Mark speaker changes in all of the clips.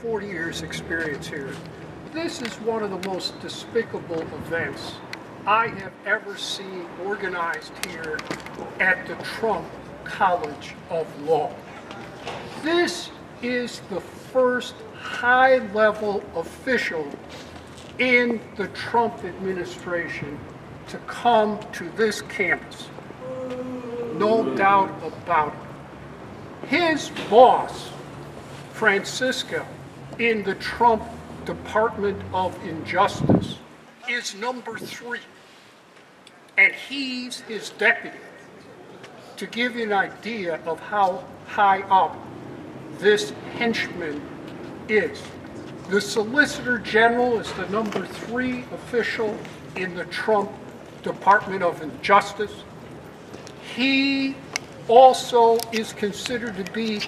Speaker 1: 40 years experience here. This is one of the most despicable events I have ever seen organized here at the Trump College of Law. This is the first high-level official in the Trump administration to come to this campus. No doubt about it. His boss, Francisco, in the Trump Department of Injustice, is number 3, and he's his deputy. To give you an idea of how high up this henchman is, the Solicitor General is the number 3 official in the Trump Department of Injustice. He also is considered to be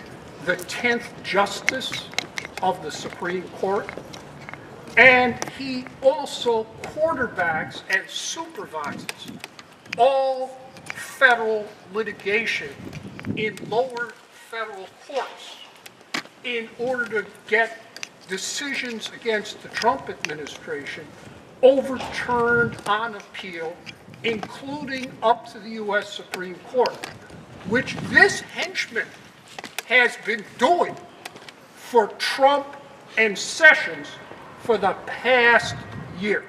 Speaker 1: the 10th Justice of the Supreme Court. And he also quarterbacks and supervises all federal litigation in lower federal courts in order to get decisions against the Trump administration overturned on appeal, including up to the U.S. Supreme Court, which this henchman has been doing for Trump and Sessions for the past year.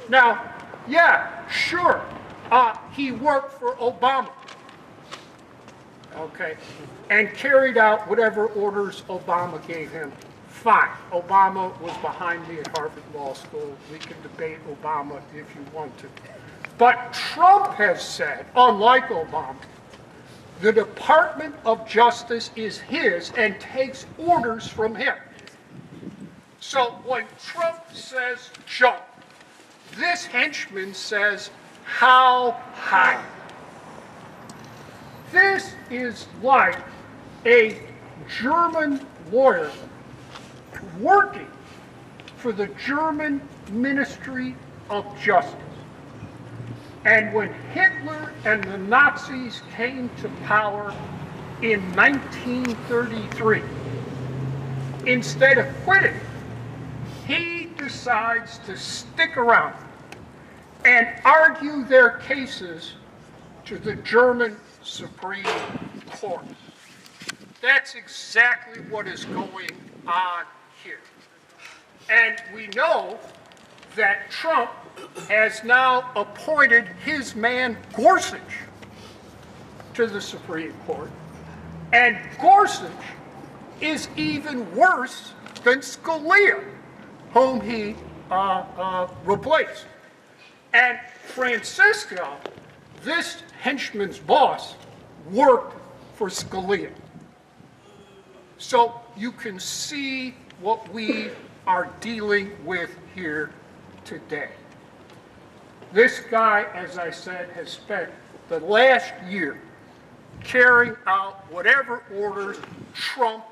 Speaker 1: Now, yeah, sure, he worked for Obama, okay, and carried out whatever orders Obama gave him. Fine, Obama was behind me at Harvard Law School. We can debate Obama if you want to. But Trump has said, unlike Obama, the Department of Justice is his and takes orders from him. So when Trump says jump, this henchman says how high. This is like a German lawyer working for the German Ministry of Justice. And when Hitler and the Nazis came to power in 1933, instead of quitting, he decides to stick around and argue their cases to the German Supreme Court. That's exactly what is going on here. And we know that Trump has now appointed his man Gorsuch to the Supreme Court. And Gorsuch is even worse than Scalia, whom he replaced. And Francisco, this henchman's boss, worked for Scalia. So you can see what we are dealing with here today. This guy, as I said, has spent the last year carrying out whatever orders Trump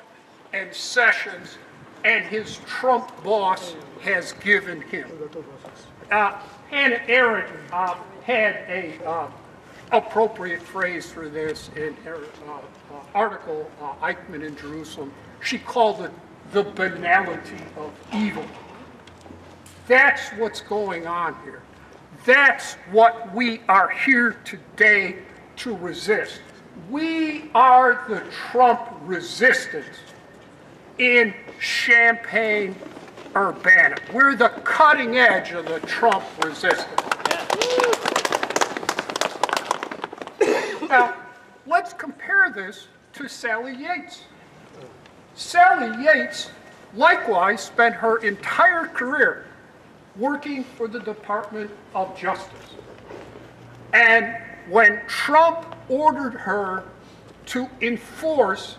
Speaker 1: and Sessions and his Trump boss has given him. Hannah Arendt had a appropriate phrase for this in her article, Eichmann in Jerusalem. She called it the banality of evil. That's what's going on here. That's what we are here today to resist. We are the Trump resistance in Champaign, Urbana. We're the cutting edge of the Trump resistance. Now, let's compare this to Sally Yates. Sally Yates likewise spent her entire career working for the Department of Justice. And when Trump ordered her to enforce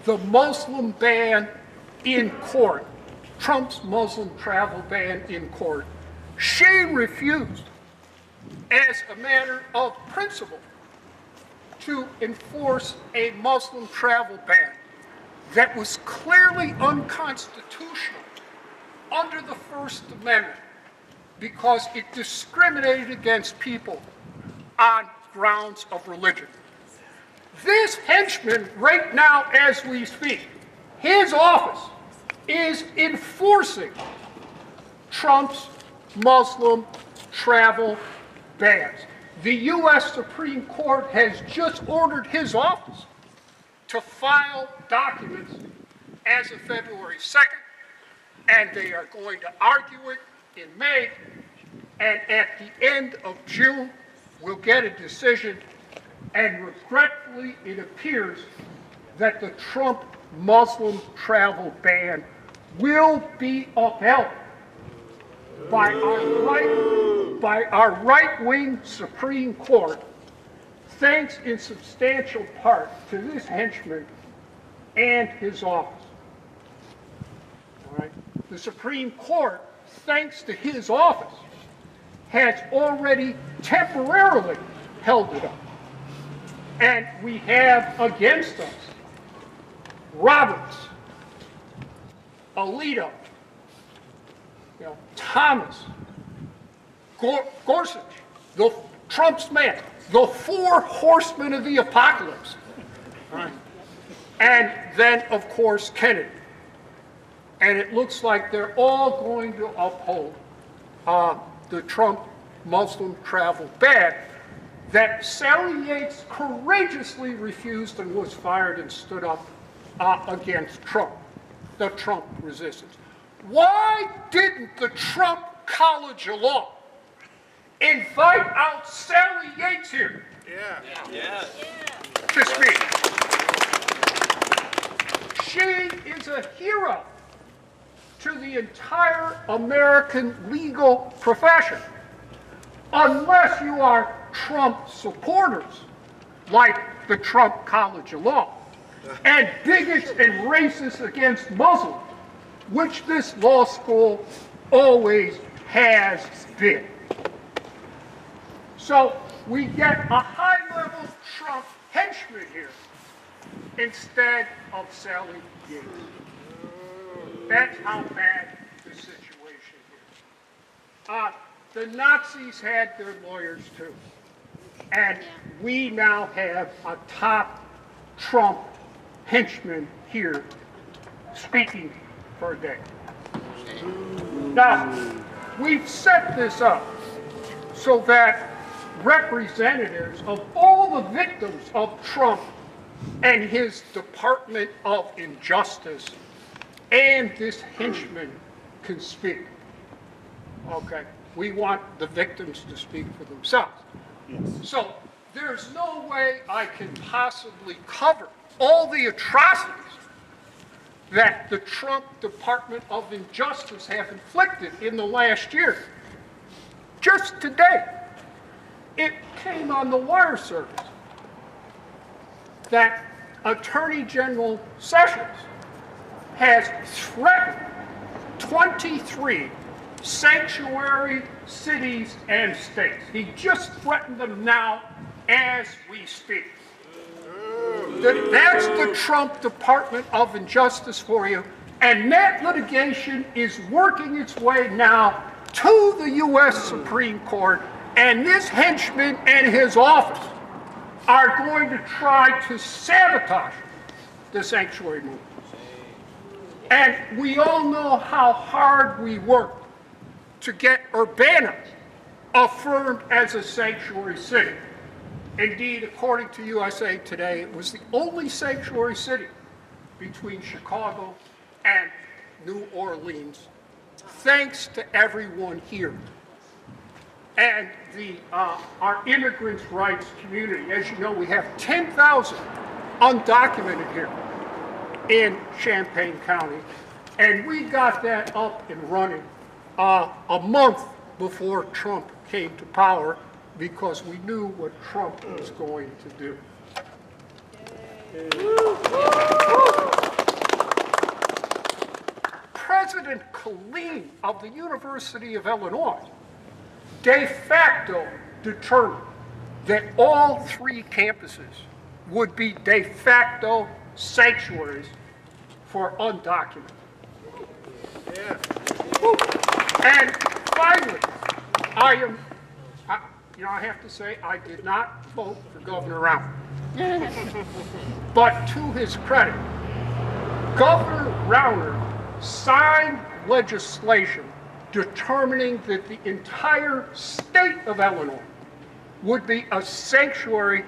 Speaker 1: the Muslim ban in court, Trump's Muslim travel ban in court, she refused, as a matter of principle, to enforce a Muslim travel ban that was clearly unconstitutional under the First Amendment because it discriminated against people on grounds of religion. This henchman, right now as we speak, his office is enforcing Trump's Muslim travel bans. The U.S. Supreme Court has just ordered his office to file documents as of February 2nd, and they are going to argue it in May, and at the end of June, we'll get a decision, and regretfully, it appears that the Trump Muslim travel ban will be upheld by our right-wing Supreme Court, thanks in substantial part to this henchman and his office. All right? The Supreme Court, thanks to his office, has already temporarily held it up. And we have against us Roberts, Alito, Thomas, Gorsuch, Trump's man, the four horsemen of the apocalypse. Right. And then, of course, Kennedy. And it looks like they're all going to uphold the Trump Muslim travel ban that Sally Yates courageously refused and was fired and stood up against Trump, the Trump resistance. Why didn't the Trump College of Law invite out Sally Yates here to speak? She is a hero to the entire American legal profession, unless you are Trump supporters, like the Trump College of Law, and bigots and racists against Muslims, which this law school always has been. So we get a high-level Trump henchman here instead of Sally Yates. That's how bad the situation is. The Nazis had their lawyers too. And we now have a top Trump henchman here speaking for a day. Now, we've set this up so that representatives of all the victims of Trump and his Department of Injustice and this henchman can speak. Okay, we want the victims to speak for themselves. Yes. So there's no way I can possibly cover all the atrocities that the Trump Department of Injustice have inflicted in the last year. Just today, it came on the wire service that Attorney General Sessions has threatened 23 sanctuary cities and states. He just threatened them now as we speak. That's the Trump Department of Injustice for you. And that litigation is working its way now to the U.S. Supreme Court. And this henchman and his office are going to try to sabotage the sanctuary movement. And we all know how hard we worked to get Urbana affirmed as a sanctuary city. Indeed, according to USA Today, it was the only sanctuary city between Chicago and New Orleans, thanks to everyone here. And our immigrants' rights community, as you know, we have 10,000 undocumented here in Champaign County, and we got that up and running a month before Trump came to power, because we knew what Trump was going to do. President Killeen of the University of Illinois de facto determined that all three campuses would be de facto sanctuaries for undocumented. And finally, I have to say, I did not vote for Governor Brown. But to his credit, Governor Rauner signed legislation determining that the entire state of Illinois would be a sanctuary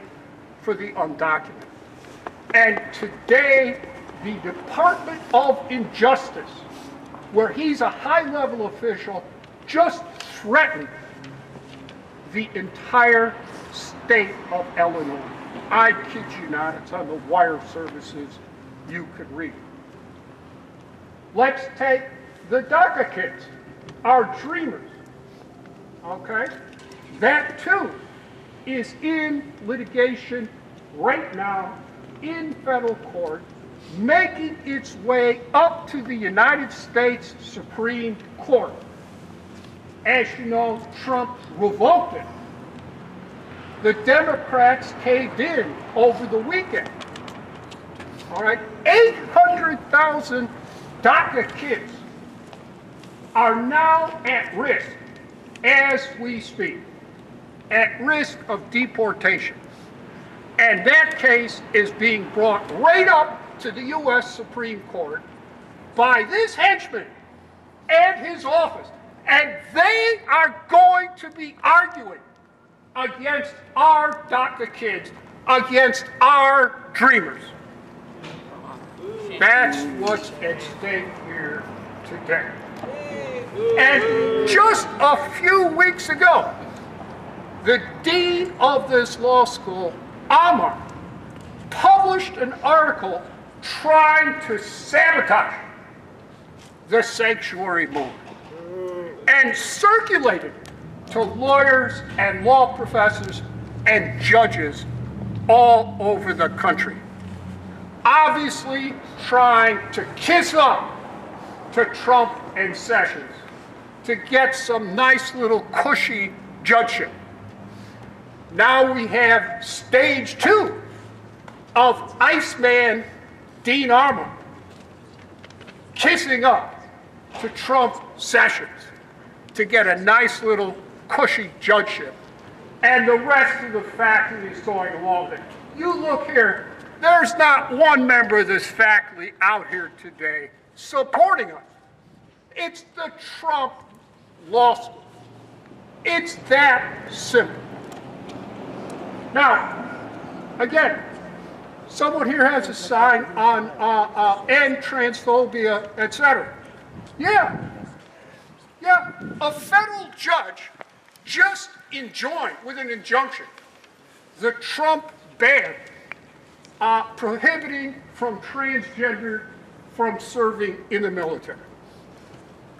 Speaker 1: for the undocumented. And today, the Department of Injustice, where he's a high-level official, just threatened the entire state of Illinois. I kid you not, it's on the wire services, you could read. Let's take the DACA kids, our dreamers, okay? That too is in litigation right now in federal court, making its way up to the United States Supreme Court. As you know, Trump revoked it. The Democrats caved in over the weekend. All right, 800,000 DACA kids are now at risk, as we speak, at risk of deportation. And that case is being brought right up to the U.S. Supreme Court by this henchman and his office. And they are going to be arguing against our DACA kids, against our dreamers. That's what's at stake here today. And just a few weeks ago, the dean of this law school, Amar, published an article trying to sabotage the sanctuary movement and circulated to lawyers and law professors and judges all over the country, obviously trying to kiss up to Trump and Sessions to get some nice little cushy judgeship. Now we have stage 2 of Iceman Dean Armour kissing up to Trump Sessions to get a nice little cushy judgeship. And the rest of the faculty is going along with it. You look here, there's not one member of this faculty out here today supporting us. It's the Trump Law School. It's that simple. Now, again, someone here has a sign on end transphobia, etc. Yeah, a federal judge just enjoined with an injunction the Trump ban prohibiting from transgender from serving in the military.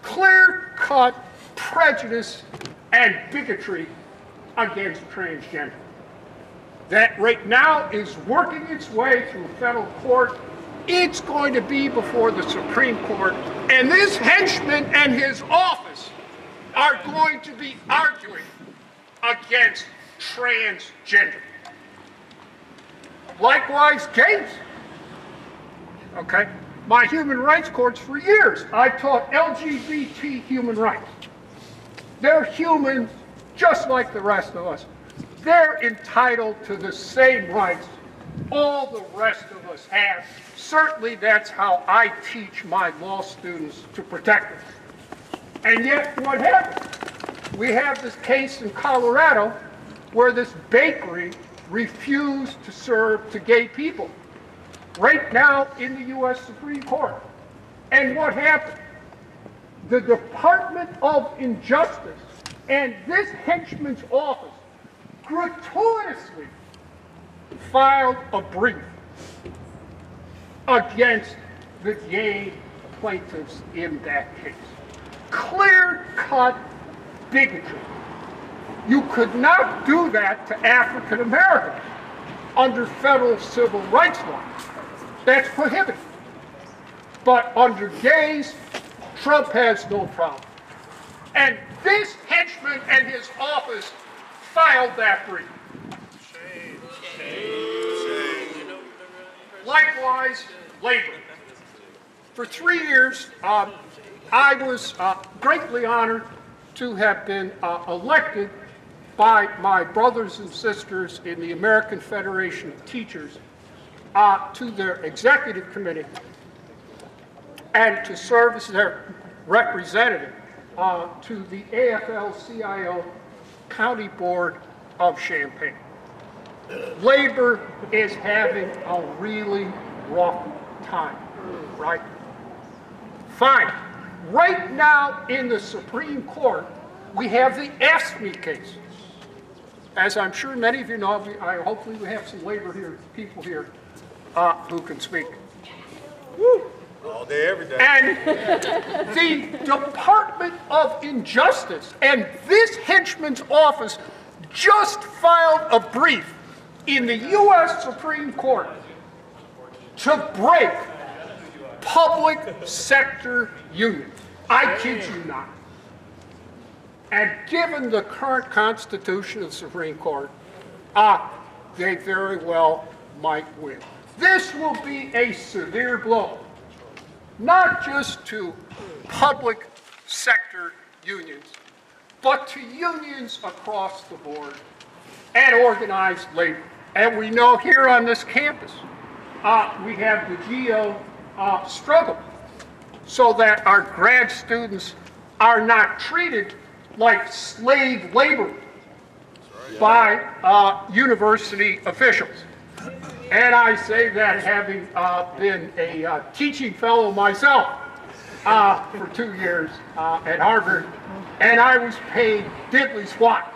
Speaker 1: Clear-cut prejudice and bigotry against transgender. That right now is working its way through federal court. It's going to be before the Supreme Court, and this henchman and his office are going to be arguing against transgender. Likewise, gays. Okay? My human rights courts for years, I taught LGBT human rights. They're human just like the rest of us. They're entitled to the same rights all the rest of us have. Certainly that's how I teach my law students to protect them. And yet what happened? We have this case in Colorado where this bakery refused to serve to gay people. Right now in the U.S. Supreme Court. And what happened? The Department of Injustice and this henchman's office gratuitously filed a brief against the gay plaintiffs in that case. Clear-cut bigotry. You could not do that to African Americans under federal civil rights law. That's prohibited. But under gays, Trump has no problem. And this henchman and his office filed that brief. Likewise, labor. For 3 years, I was greatly honored to have been elected by my brothers and sisters in the American Federation of Teachers to their executive committee and to serve as their representative to the AFL-CIO County Board of Champaign. Labor is having a really rough time, right? Fine. Right now in the Supreme Court, we have the Ask Me case. As I'm sure many of you know, hopefully we have some labor here, people here who can speak. Woo.
Speaker 2: All day, every day.
Speaker 1: And the Department of Injustice and this henchman's office just filed a brief in the U.S. Supreme Court to break public sector unions. I kid you not. And given the current constitution of the Supreme Court, they very well might win. This will be a severe blow, not just to public sector unions, but to unions across the board and organized labor. And we know here on this campus, we have the GEO struggle so that our grad students are not treated like slave labor by university officials. And I say that having been a teaching fellow myself for 2 years at Harvard, and I was paid diddly squat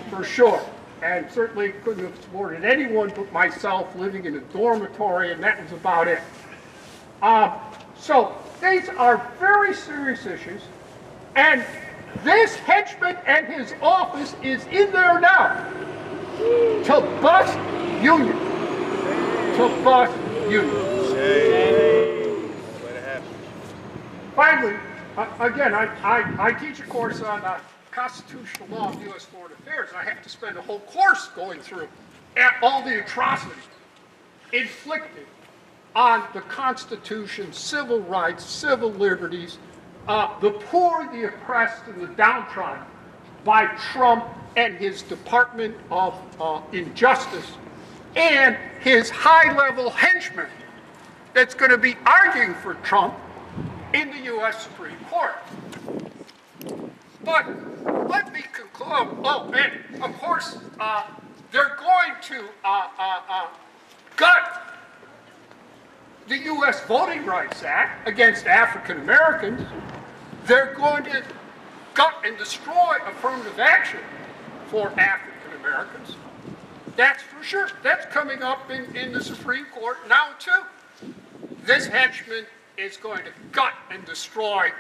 Speaker 1: for sure, and certainly couldn't have supported anyone but myself living in a dormitory, and that was about it. So these are very serious issues, and this henchman and his office is in there now to bust unions. To bust unions. Finally, again, I teach a course on constitutional law of U.S. foreign affairs. I have to spend a whole course going through all the atrocities inflicted on the Constitution, civil rights, civil liberties, the poor, the oppressed, and the downtrodden by Trump and his Department of Injustice and his high-level henchman that's going to be arguing for Trump in the U.S. Supreme Court. But let me conclude. Oh, and of course, they're going to gut the U.S. Voting Rights Act against African Americans. They're going to gut and destroy affirmative action for African Americans. That's for sure. That's coming up in the Supreme Court now, too. This henchman is going to gut and destroy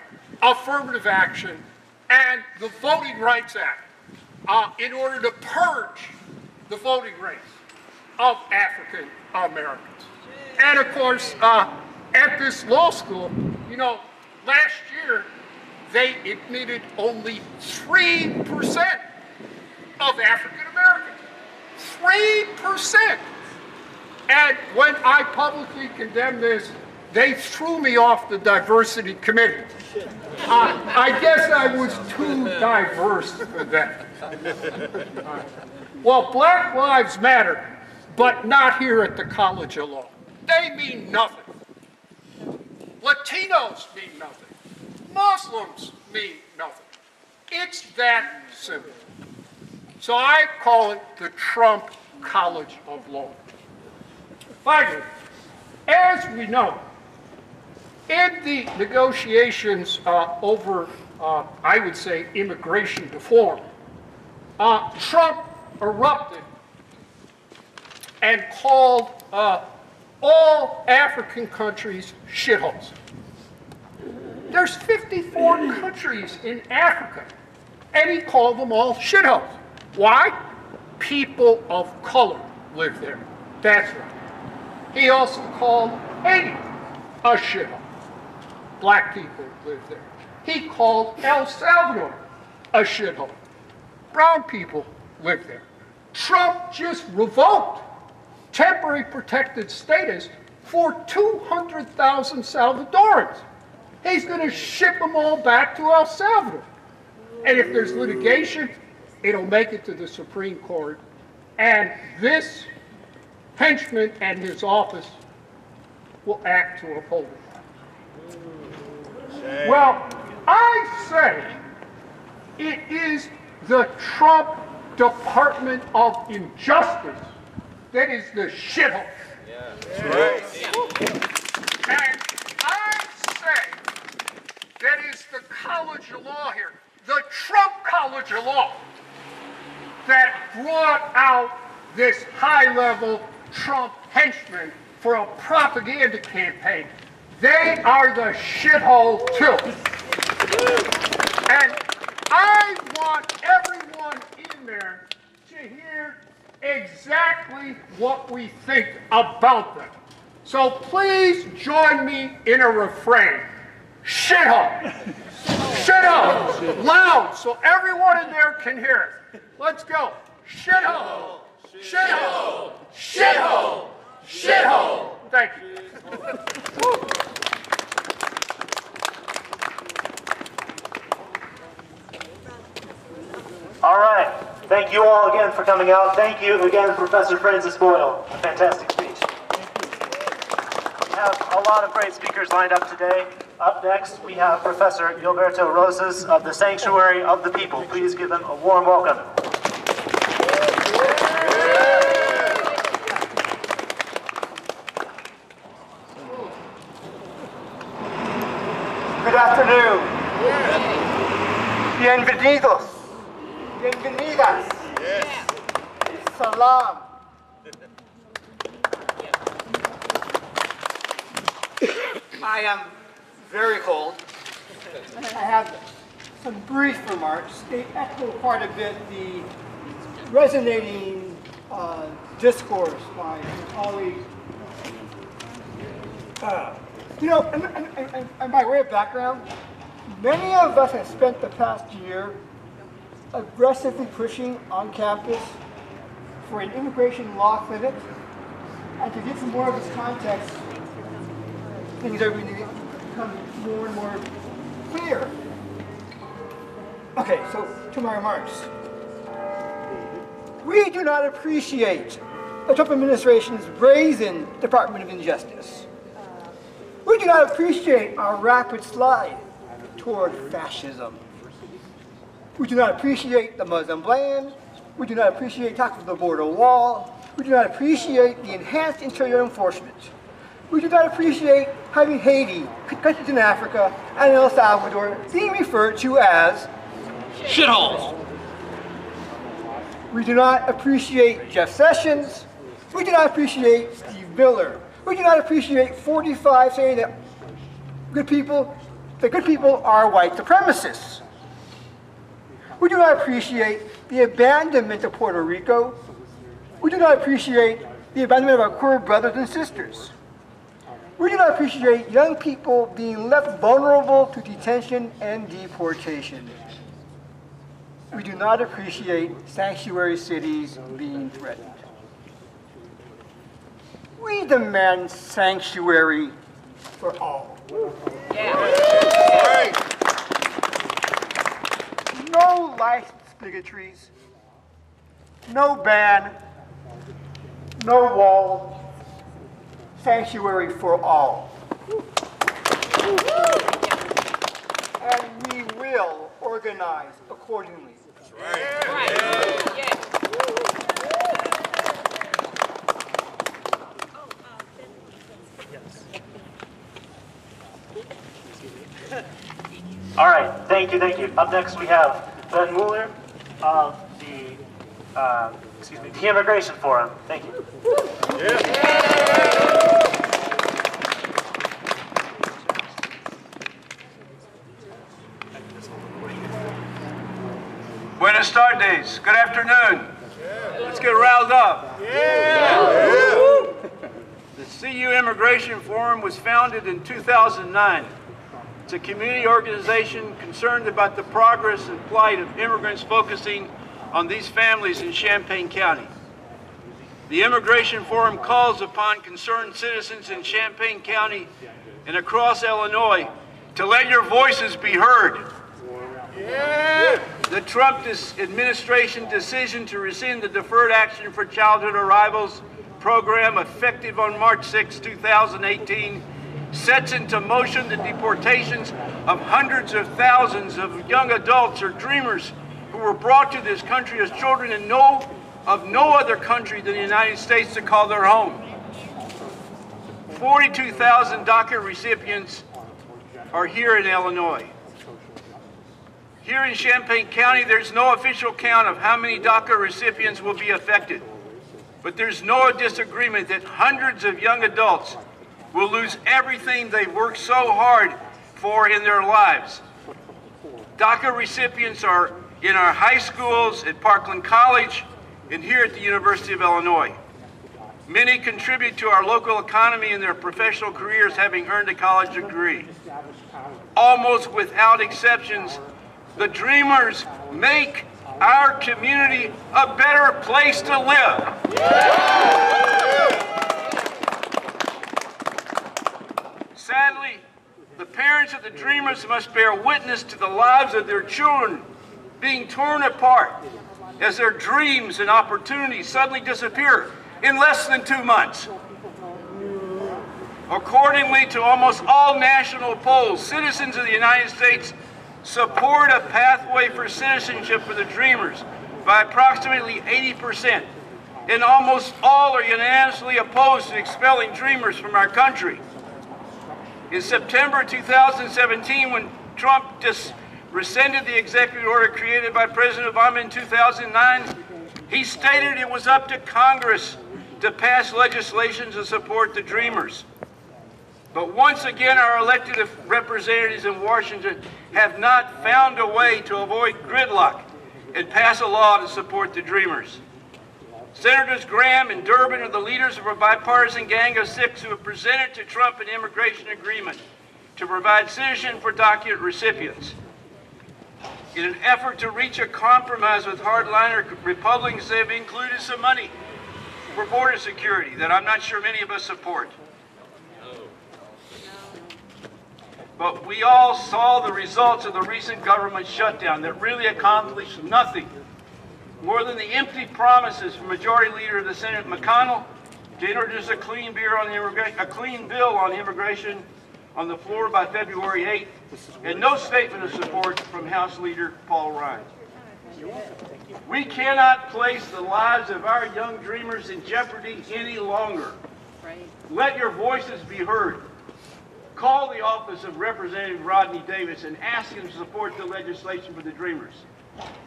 Speaker 1: affirmative action and the Voting Rights Act in order to purge the voting rights of African Americans. And of course, at this law school, you know, last year they admitted only 3% of African Americans. 3%. And when I publicly condemned this, they threw me off the diversity committee. I guess I was too diverse for them. Well, Black Lives Matter, but not here at the College of Law. They mean nothing. Latinos mean nothing. Muslims mean nothing. It's that simple. So I call it the Trump College of Law. Finally, as we know, in the negotiations over, I would say, immigration reform, Trump erupted and called all African countries shitholes. There's 54 countries in Africa, and he called them all shitholes. Why? People of color live there. That's right. He also called Haiti a shithole. Black people live there. He called El Salvador a shithole. Brown people live there. Trump just revoked temporary protected status for 200,000 Salvadorans. He's going to ship them all back to El Salvador. And if there's litigation, it'll make it to the Supreme Court. And this henchman and his office will act to uphold it. Well, I say it is the Trump Department of Injustice that is the shithole.
Speaker 2: Right.
Speaker 1: And I say that is the College of Law here, the Trump College of Law, that brought out this high-level Trump henchman for a propaganda campaign. They are the shithole too. And I want everyone in there to hear exactly what we think about them. So please join me in a refrain. Shithole! Shithole! Loud, so everyone in there can hear it. Let's go. Shithole! Shithole! Shithole! Shithole! Thank you.
Speaker 3: All right. Thank you all again for coming out. Thank you again, Professor Francis Boyle. A fantastic speech. We have a lot of great speakers lined up today. Up next, we have Professor Gilberto Rosas of the Sanctuary of the People. Please give them a warm welcome.
Speaker 4: Good afternoon. Bienvenidos. Bienvenidas. Salam. I am very cold. I have some brief remarks. They echo quite a bit the resonating discourse by my colleague. You know, and by way of background, many of us have spent the past year aggressively pushing on campus for an immigration law clinic, and to get some more of this context, things are going to become more and more clear. Okay, so to my remarks. We do not appreciate the Trump administration's brazen Department of Injustice. We do not appreciate our rapid slide toward fascism. We do not appreciate the Muslim ban. We do not appreciate talk of the border wall. We do not appreciate the enhanced interior enforcement. We do not appreciate having Haiti, countries in Africa, and El Salvador being referred to as shitholes. We do not appreciate Jeff Sessions. We do not appreciate Steve Miller. We do not appreciate 45 saying that the good people are white supremacists. We do not appreciate the abandonment of Puerto Rico. We do not appreciate the abandonment of our queer brothers and sisters. We do not appreciate young people being left vulnerable to detention and deportation. We do not appreciate sanctuary cities being threatened. We demand sanctuary for all.
Speaker 2: Yeah.
Speaker 4: No licensed bigotries, no ban, no wall, sanctuary for all. And we will organize accordingly.
Speaker 2: Right. Yeah.
Speaker 3: All right, thank you, thank you. Up next we have Ben Mueller of the Immigration Forum. Thank you.
Speaker 5: Buenas tardes. Good afternoon. Let's get riled up. The CU Immigration Forum was founded in 2009. It's a community organization concerned about the progress and plight of immigrants, focusing on these families in Champaign County. The Immigration Forum calls upon concerned citizens in Champaign County and across Illinois to let your voices be heard. The Trump administration decision to rescind the Deferred Action for Childhood Arrivals program effective on March 6, 2018 sets into motion the deportations of hundreds of thousands of young adults or dreamers who were brought to this country as children and know of no other country than the United States to call their home. 42,000 DACA recipients are here in Illinois. Here in Champaign County, there's no official count of how many DACA recipients will be affected, but there's no disagreement that hundreds of young adults will lose everything they've worked so hard for in their lives. DACA recipients are in our high schools, at Parkland College, and here at the University of Illinois. Many contribute to our local economy in their professional careers, having earned a college degree. Almost without exceptions, the Dreamers make our community a better place to live. Sadly, the parents of the Dreamers must bear witness to the lives of their children being torn apart as their dreams and opportunities suddenly disappear in less than 2 months. Accordingly to almost all national polls, citizens of the United States support a pathway for citizenship for the Dreamers by approximately 80%, and almost all are unanimously opposed to expelling Dreamers from our country. In September 2017, when Trump rescinded the executive order created by President Obama in 2009, he stated it was up to Congress to pass legislation to support the Dreamers. But once again, our elected representatives in Washington have not found a way to avoid gridlock and pass a law to support the Dreamers. Senators Graham and Durbin are the leaders of a bipartisan gang of 6 who have presented to Trump an immigration agreement to provide citizenship for DACA recipients. In an effort to reach a compromise with hardliner Republicans, they have included some money for border security that I'm not sure many of us support. But we all saw the results of the recent government shutdown that really accomplished nothing more than the empty promises from Majority Leader of the Senate McConnell to introduce a clean bill on immigration on the floor by February 8th, and no statement of support from House Leader Paul Ryan. We cannot place the lives of our young Dreamers in jeopardy any longer. Let your voices be heard. Call the office of Representative Rodney Davis and ask him to support the legislation for the Dreamers.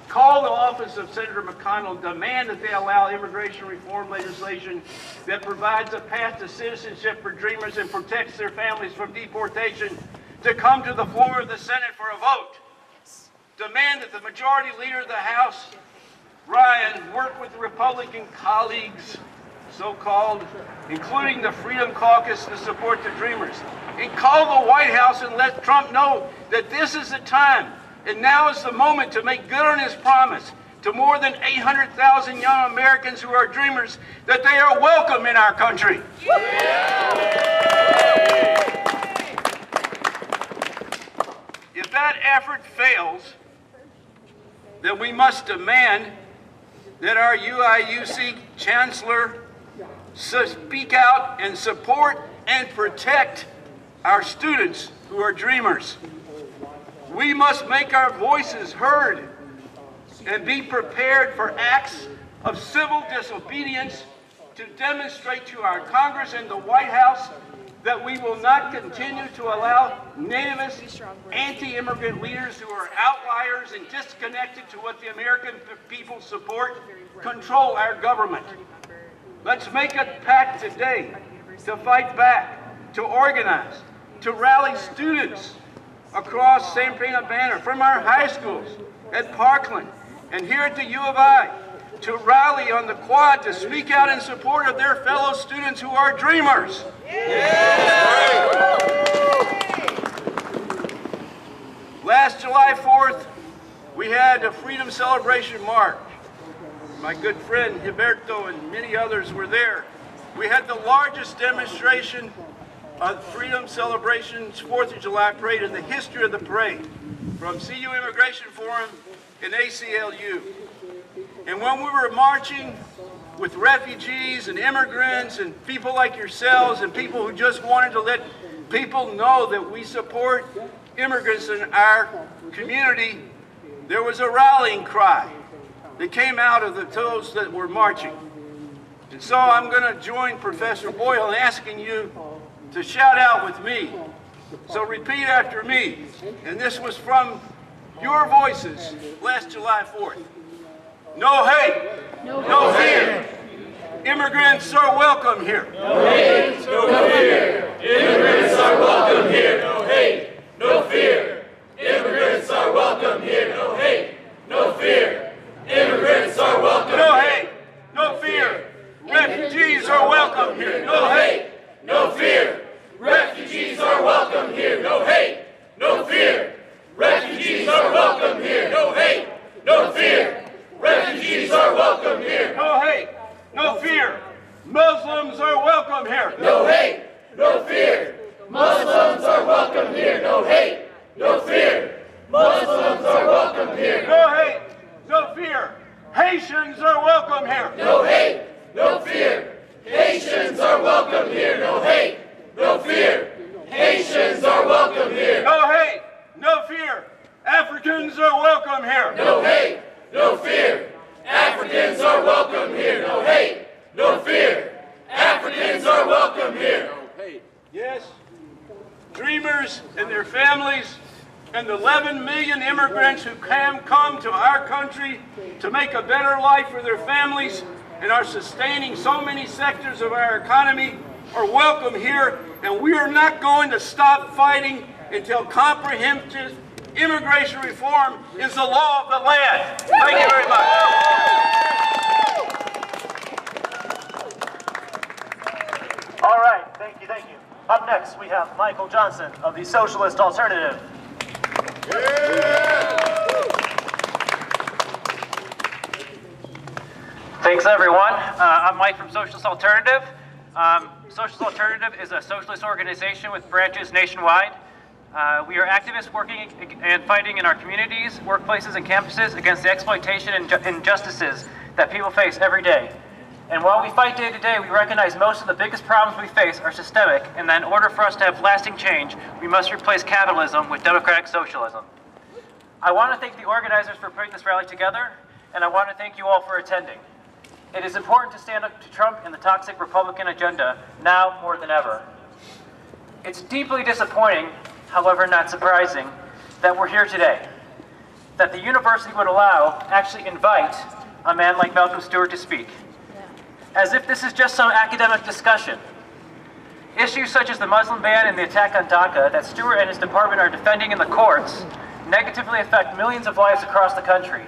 Speaker 5: Call the office of Senator McConnell and demand that they allow immigration reform legislation that provides a path to citizenship for Dreamers and protects their families from deportation to come to the floor of the Senate for a vote. Demand that the Majority Leader of the House, Ryan, work with the Republican colleagues, so-called, including the Freedom Caucus, to support the Dreamers. And call the White House and let Trump know that this is the time, and now is the moment to make good on his promise to more than 800,000 young Americans who are Dreamers that they are welcome in our country. If that effort fails, then we must demand that our UIUC Chancellor speak out and support and protect our students who are Dreamers. We must make our voices heard and be prepared for acts of civil disobedience to demonstrate to our Congress and the White House that we will not continue to allow nativist, anti-immigrant leaders who are outliers and disconnected to what the American people support control our government. Let's make a pact today to fight back, to organize, to rally students across Champaign-Urbana from our high schools at Parkland and here at the U of I, to rally on the quad to speak out in support of their fellow students who are Dreamers. Last July 4th, we had a Freedom Celebration March. My good friend Gilberto and many others were there. We had the largest demonstration of Freedom Celebration's 4th of July parade in the history of the parade, from CU Immigration Forum and ACLU. And when we were marching with refugees and immigrants and people like yourselves and people who just wanted to let people know that we support immigrants in our community, there was a rallying cry that came out of those that were marching. And so I'm going to join Professor Boyle in asking you to shout out with me. So repeat after me. And this was from your voices last July 4th. No hate, no fear. Immigrants are welcome here.
Speaker 6: No hate, no fear. Immigrants are welcome here. No hate, no fear. Immigrants are welcome here. No hate, no fear. Immigrants are welcome.
Speaker 5: No hate, no fear. Refugees are welcome here.
Speaker 6: No hate, no fear. Refugees are welcome here. No hate, no fear. Refugees are welcome here. No hate, no fear. Refugees are welcome here.
Speaker 5: No hate, no fear. Muslims are welcome here.
Speaker 6: No hate, no fear. Muslims are welcome here. No hate, no fear. Muslims are welcome here.
Speaker 5: No hate, no fear. Haitians are welcome here.
Speaker 6: No hate, no fear. Haitians are welcome here. No hate, no fear. Haitians are welcome here.
Speaker 5: No hate, no fear. Africans are welcome here.
Speaker 6: No hate, no fear. Africans are welcome here. No hate, no fear. Africans are welcome here.
Speaker 5: Yes, dreamers and their families and the 11 million immigrants who come to our country to make a better life for their families and are sustaining so many sectors of our economy are welcome here, and we are not going to stop fighting until comprehensive immigration reform is the law of the land. Thank you very much.
Speaker 3: All right, thank you, thank you. Up next, we have Michael Johnson of the Socialist Alternative.
Speaker 7: Thanks, everyone. I'm Mike from Socialist Alternative. Socialist Alternative is a socialist organization with branches nationwide. We are activists working and fighting in our communities, workplaces, and campuses against the exploitation and injustices that people face every day. And while we fight day to day, we recognize most of the biggest problems we face are systemic, and that in order for us to have lasting change, we must replace capitalism with democratic socialism. I want to thank the organizers for putting this rally together, and I want to thank you all for attending. It is important to stand up to Trump and the toxic Republican agenda now more than ever. It's deeply disappointing, however not surprising, that we're here today. That the university would actually invite a man like Malcolm Stewart to speak. As if this is just some academic discussion. Issues such as the Muslim ban and the attack on DACA that Stewart and his department are defending in the courts negatively affect millions of lives across the country.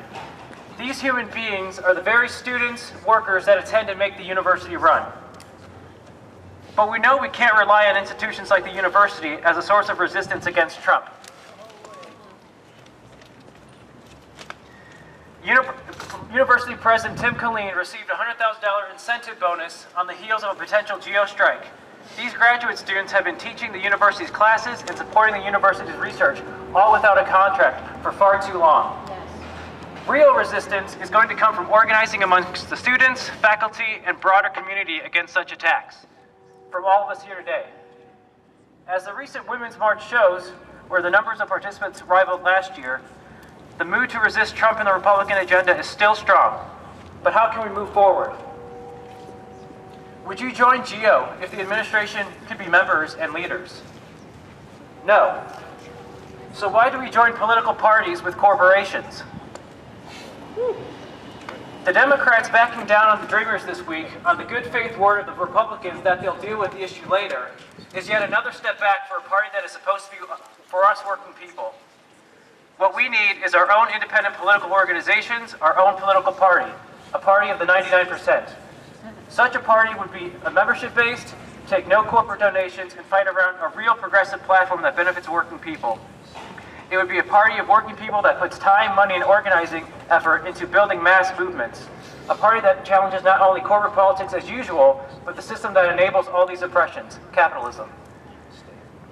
Speaker 7: These human beings are the very students, workers that attend and make the university run. But we know we can't rely on institutions like the university as a source of resistance against Trump. University President Tim Killeen received a $100,000 incentive bonus on the heels of a potential GEO strike. These graduate students have been teaching the university's classes and supporting the university's research, all without a contract, for far too long. Real resistance is going to come from organizing amongst the students, faculty, and broader community against such attacks. From all of us here today. As the recent Women's March shows, where the numbers of participants rivaled last year, the mood to resist Trump and the Republican agenda is still strong. But how can we move forward? Would you join GEO if the administration could be members and leaders? No. So why do we join political parties with corporations? The Democrats backing down on the Dreamers this week on the good faith word of the Republicans that they'll deal with the issue later is yet another step back for a party that is supposed to be for us working people. What we need is our own independent political organizations, our own political party, a party of the 99%. Such a party would be a membership-based, take no corporate donations, and fight around a real progressive platform that benefits working people. It would be a party of working people that puts time, money, and organizing effort into building mass movements. A party that challenges not only corporate politics as usual, but the system that enables all these oppressions, capitalism.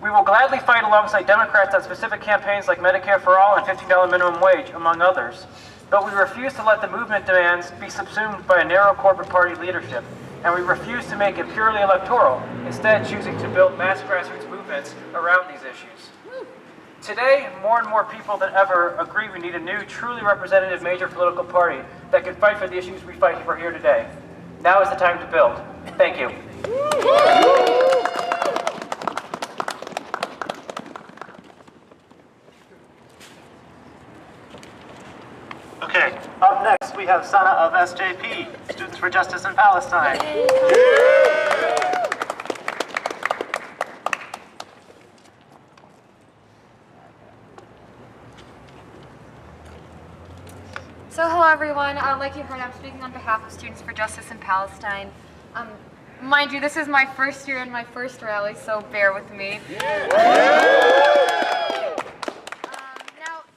Speaker 7: We will gladly fight alongside Democrats on specific campaigns like Medicare for All and $15 minimum wage, among others. But we refuse to let the movement demands be subsumed by a narrow corporate party leadership, and we refuse to make it purely electoral, instead choosing to build mass grassroots movements movements around these issues. Today, more and more people than ever agree we need a new, truly representative major political party that can fight for the issues we fight for here today. Now is the time to build. Thank you.
Speaker 3: Okay, up next we have Sana of SJP, Students for Justice in Palestine.
Speaker 8: So hello everyone, like you heard, I'm speaking on behalf of Students for Justice in Palestine. Mind you, this is my first year and my first rally, so bear with me. Now,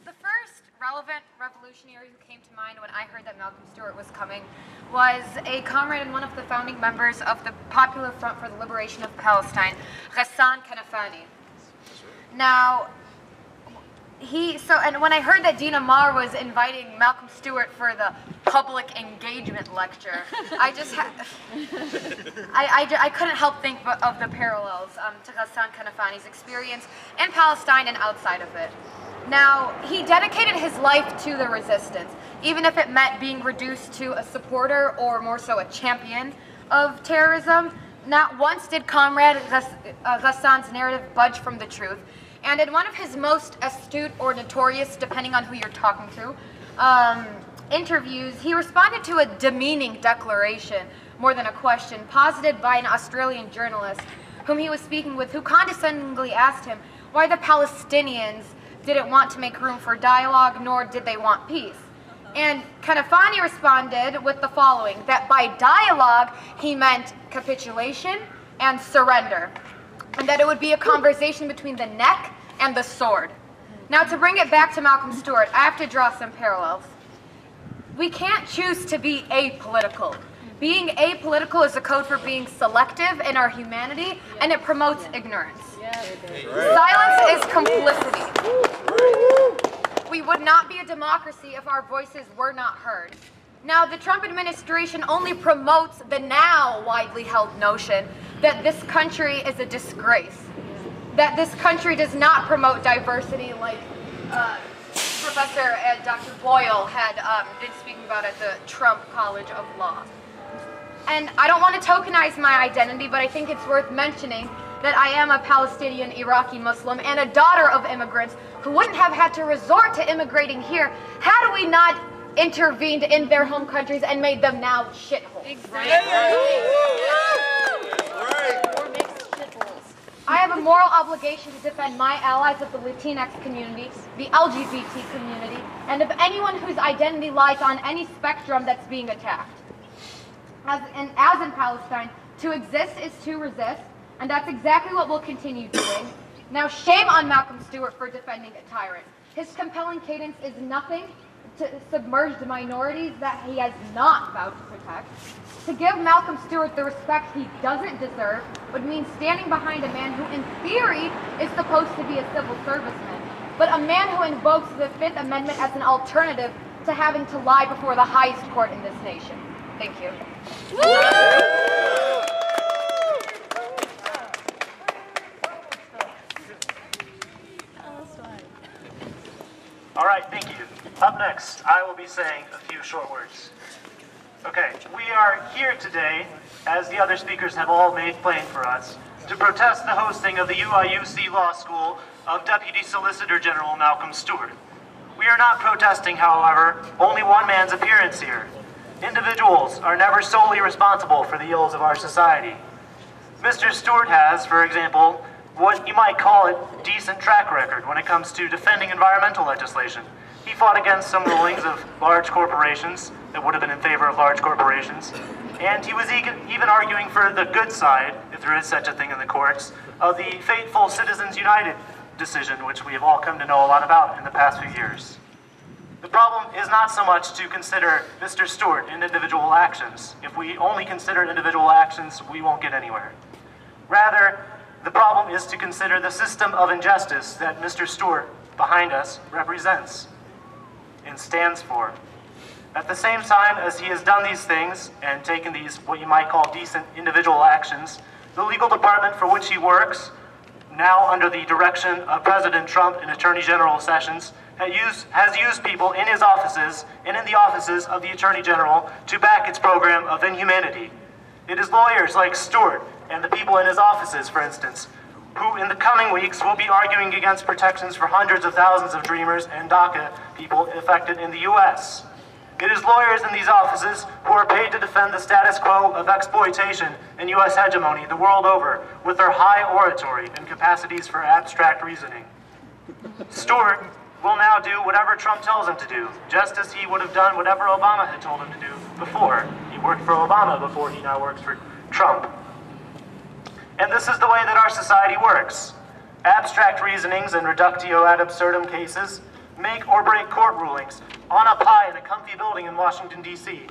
Speaker 8: the first relevant revolutionary who came to mind when I heard that Malcolm Stewart was coming was a comrade and one of the founding members of the Popular Front for the Liberation of Palestine, Ghassan Kanafani. Now, and when I heard that Dean Amar was inviting Malcolm Stewart for the public engagement lecture, I just I couldn't help think of the parallels to Ghassan Kanafani's experience in Palestine and outside of it. Now, he dedicated his life to the resistance, even if it meant being reduced to a supporter or more so a champion of terrorism. Not once did Comrade Ghassan's narrative budge from the truth. And in one of his most astute or notorious, depending on who you're talking to, interviews, he responded to a demeaning declaration, more than a question, posited by an Australian journalist whom he was speaking with, who condescendingly asked him why the Palestinians didn't want to make room for dialogue, nor did they want peace. And Kanafani responded with the following, that by dialogue, he meant capitulation and surrender, and that it would be a conversation between the neck and the sword. Now, to bring it back to Malcolm Stewart, I have to draw some parallels. We can't choose to be apolitical. Being apolitical is a code for being selective in our humanity, and it promotes ignorance. Silence is complicity. We would not be a democracy if our voices were not heard. Now, the Trump administration only promotes the now widely held notion that this country is a disgrace, that this country does not promote diversity like Professor Dr. Boyle had been speaking about at the Trump College of Law. And I don't want to tokenize my identity, but I think it's worth mentioning that I am a Palestinian Iraqi Muslim and a daughter of immigrants who wouldn't have had to resort to immigrating here had we not intervened in their home countries and made them now shitholes. Exactly. I have a moral obligation to defend my allies of the Latinx community, the LGBT community, and of anyone whose identity lies on any spectrum that's being attacked. As in Palestine, to exist is to resist, and that's exactly what we'll continue doing. Now, shame on Malcolm Stewart for defending a tyrant. His compelling cadence is nothing to submerged minorities that he has not vowed to protect. To give Malcolm Stewart the respect he doesn't deserve would mean standing behind a man who, in theory, is supposed to be a civil serviceman, but a man who invokes the Fifth Amendment as an alternative to having to lie before the highest court in this nation. Thank you.
Speaker 3: All right, thank you. Up next, I will be saying a few short words. Okay, we are here today, as the other speakers have all made plain for us, to protest the hosting of the UIUC Law School of Deputy Solicitor General Malcolm Stewart. We are not protesting, however, only one man's appearance here. Individuals are never solely responsible for the ills of our society. Mr. Stewart has, for example, what you might call a decent track record when it comes to defending environmental legislation. He fought against some rulings of large corporations that would have been in favor of large corporations, and he was even arguing for the good side, if there is such a thing in the courts, of the fateful Citizens United decision, which we have all come to know a lot about in the past few years. The problem is not so much to consider Mr. Stewart in individual actions. If we only consider individual actions, we won't get anywhere. Rather, the problem is to consider the system of injustice that Mr. Stewart, behind us, represents and stands for. At the same time as he has done these things and taken these, what you might call decent individual actions, the legal department for which he works now under the direction of President Trump and Attorney General Sessions, has used people in his offices and in the offices of the Attorney General to back its program of inhumanity. It is lawyers like Stewart and the people in his offices, for instance, who in the coming weeks will be arguing against protections for hundreds of thousands of Dreamers and DACA people affected in the U.S. It is lawyers in these offices who are paid to defend the status quo of exploitation and U.S. hegemony the world over with their high oratory and capacities for abstract reasoning. Stewart will now do whatever Trump tells him to do, just as he would have done whatever Obama had told him to do before. He worked for Obama before he now works for Trump. And this is the way that our society works. Abstract reasonings and reductio ad absurdum cases make or break court rulings on up high in a comfy building in Washington, D.C.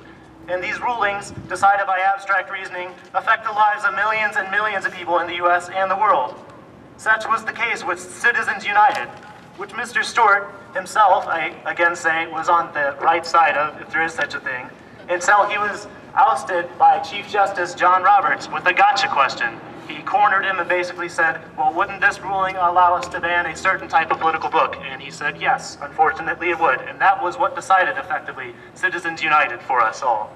Speaker 3: And these rulings, decided by abstract reasoning, affect the lives of millions and millions of people in the U.S. and the world. Such was the case with Citizens United, which Mr. Stewart himself, I again say, was on the right side of, if there is such a thing, until he was ousted by Chief Justice John Roberts with a gotcha question. He cornered him and basically said, well, wouldn't this ruling allow us to ban a certain type of political book? And he said, yes, unfortunately it would. And that was what decided, effectively, Citizens United for us all.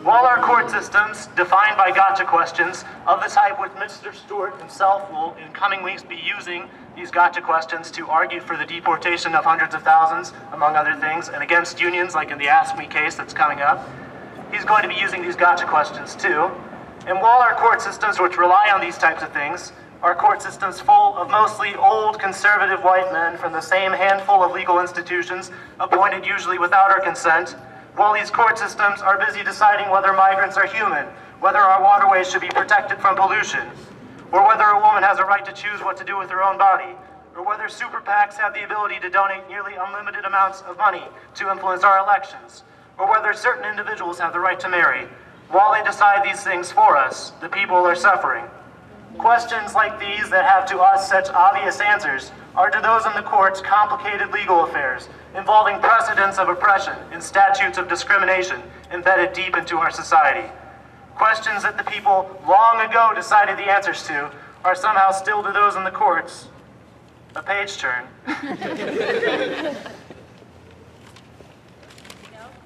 Speaker 3: While our court systems, defined by gotcha questions of the type which Mr. Stewart himself will, in coming weeks, be using these gotcha questions to argue for the deportation of hundreds of thousands, among other things, and against unions, like in the Ask Me case that's coming up, he's going to be using these gotcha questions too. And while our court systems, which rely on these types of things, are court systems full of mostly old conservative white men from the same handful of legal institutions, appointed usually without our consent, while these court systems are busy deciding whether migrants are human, whether our waterways should be protected from pollution, or whether a woman has a right to choose what to do with her own body, or whether super PACs have the ability to donate nearly unlimited amounts of money to influence our elections, or whether certain individuals have the right to marry. While they decide these things for us, the people are suffering. Questions like these that have to us such obvious answers are to those in the courts complicated legal affairs involving precedents of oppression and statutes of discrimination embedded deep into our society. Questions that the people long ago decided the answers to are somehow still to those in the courts a page turn.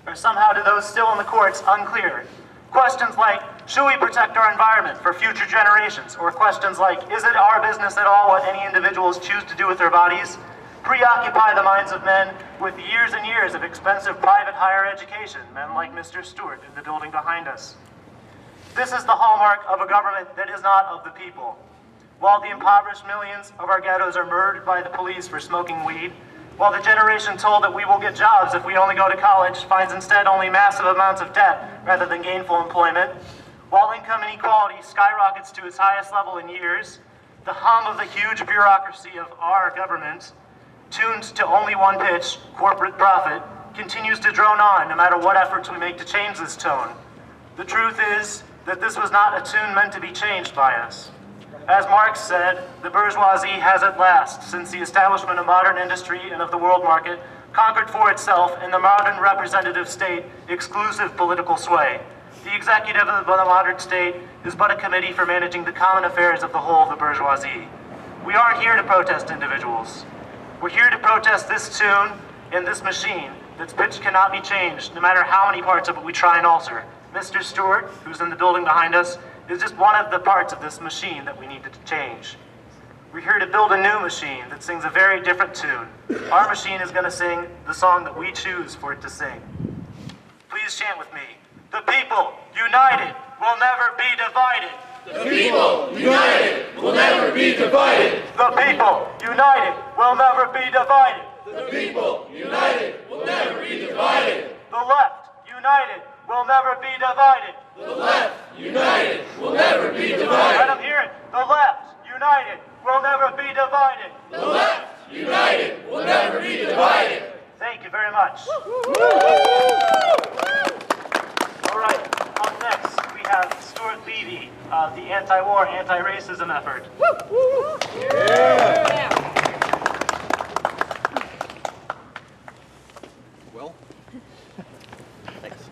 Speaker 3: Or somehow to those still in the courts unclear. Questions like, should we protect our environment for future generations? Or questions like, is it our business at all what any individuals choose to do with their bodies? Preoccupy the minds of men with years and years of expensive private higher education, men like Mr. Stewart in the building behind us. This is the hallmark of a government that is not of the people. While the impoverished millions of our ghettos are murdered by the police for smoking weed, while the generation told that we will get jobs if we only go to college finds instead only massive amounts of debt rather than gainful employment, while income inequality skyrockets to its highest level in years, the hum of the huge bureaucracy of our government, tuned to only one pitch, corporate profit, continues to drone on no matter what efforts we make to change this tone. The truth is that this was not a tune meant to be changed by us. As Marx said, the bourgeoisie has at last, since the establishment of modern industry and of the world market, conquered for itself in the modern representative state exclusive political sway. The executive of the modern state is but a committee for managing the common affairs of the whole of the bourgeoisie. We aren't here to protest individuals. We're here to protest this tune and this machine that's pitch cannot be changed, no matter how many parts of it we try and alter. Mr. Stewart, who's in the building behind us, is just one of the parts of this machine that we need to change. We're here to build a new machine that sings a very different tune. Our machine is going to sing the song that we choose for it to sing. Please chant with me. The people, united, will never be divided.
Speaker 6: The people, united, will never be divided.
Speaker 3: The people, united, will never be divided.
Speaker 6: The people, united, will never be divided.
Speaker 3: The left, united, will never be divided.
Speaker 6: The left, united, will never be divided.
Speaker 3: Let them hear it. The left, united, will never be divided.
Speaker 6: The left, united, will never be divided.
Speaker 3: Thank you very much. All right, up next we have Stuart Beattie of the anti-war, anti-racism effort.
Speaker 9: Well, thanks.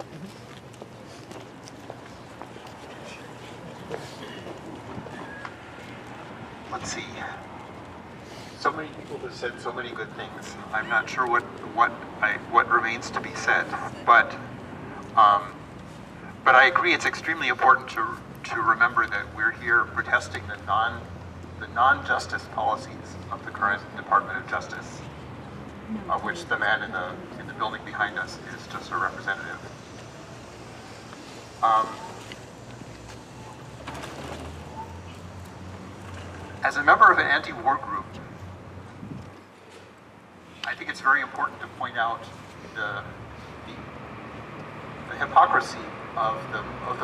Speaker 10: said so many good things. I'm not sure what remains to be said, but I agree it's extremely important to remember that we're here protesting the non-justice policies of the current Department of Justice, of which the man in the building behind us is just a representative. As a member of an anti-war group, I think it's very important to point out the hypocrisy of the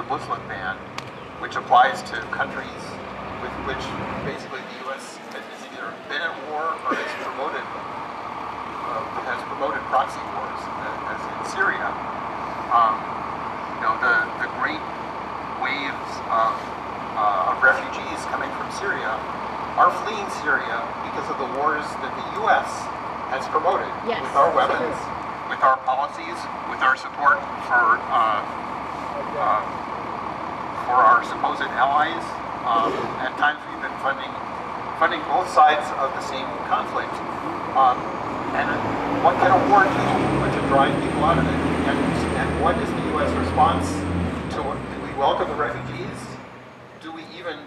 Speaker 10: Muslim ban, which applies to countries with which basically the U.S. has either been at war or has promoted proxy wars, as in Syria. The great waves of refugees coming from Syria are fleeing Syria because of the wars that the U.S. has promoted with our weapons, with our policies, with our support for our supposed allies. At times we've been funding both sides of the same conflict. And what can a war do but to drive people out of it? And what is the U.S. response to it? Do we welcome the refugees? Do we even